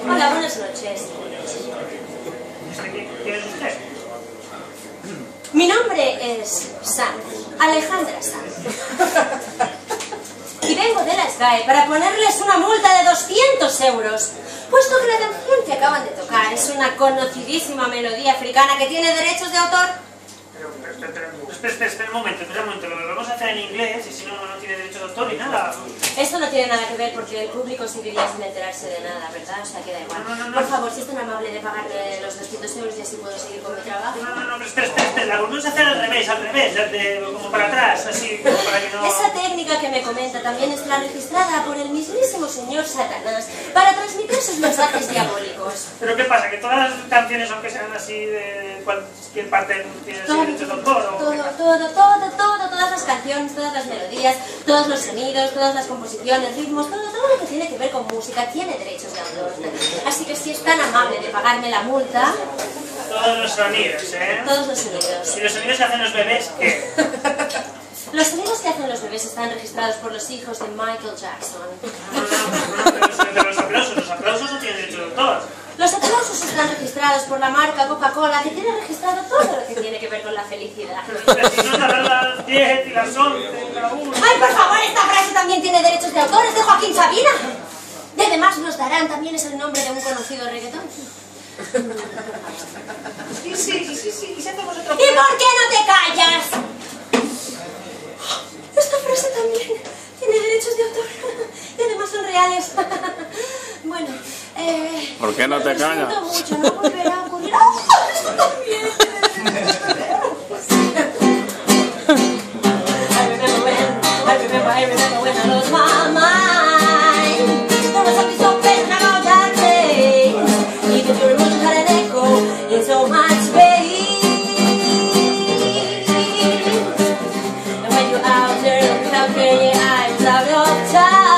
Hola, buenas noches. ¿Quién es usted? Mi nombre es Sam, Alejandra Sam. Y vengo de la SGAE para ponerles una multa de 200 euros, puesto que la canción que acaban de tocar es una conocidísima melodía africana que tiene derechos de autor. Espera un momento, lo vamos a hacer en inglés y si no, no tiene derecho de autor ni nada. Esto no tiene nada que ver porque el público seguiría sin enterarse de nada, ¿verdad? O sea, queda igual. No. Por favor, si es tan amable de pagarme los 200 euros y así puedo seguir con mi trabajo. No, pero espera, la volvemos a hacer al revés, como para atrás, así, como para que no... Esa técnica que me comenta también está registrada por el mismísimo señor Satanás para transmitir sus mensajes diabólicos. ¿Pero qué pasa? ¿Que todas las canciones, aunque sean así, de cualquier parte tienen derechos de autor? Todas las canciones, todas las melodías, todos los sonidos, todas las composiciones, ritmos, todo lo que tiene que ver con música tiene derechos de autor. Así que si es tan amable de pagarme la multa... Todos los sonidos, ¿eh? Todos los sonidos. ¿Y los sonidos que hacen los bebés qué? Los sonidos que hacen los bebés están registrados por los hijos de Michael Jackson. Pero los aplausos no tienen derecho de autor. Los aplausos están registrados por la marca Coca-Cola, que tiene registrado todo lo que tiene que ver con la felicidad. Si no, las 10 y las 11 y la 1... ¡Ay, por favor! Esta frase también tiene derechos de autor, es de Joaquín Sabina. Y además nos darán también es el nombre de un conocido reggaetón. Sí, ¿y si hacemos otro... ¿Y por qué no te callas? Esta frase también tiene derechos de autor y además son reales. Bueno, ¿por qué no te callas? Lo siento mucho, no volverá a ocurrir. ¡Oh, esto también tiene derechos de autor! I remember when I lost my mind. There was something so bad about that place. Even your emotions had an echo in so much pain. And when you're out there, without care, your eyes out of time.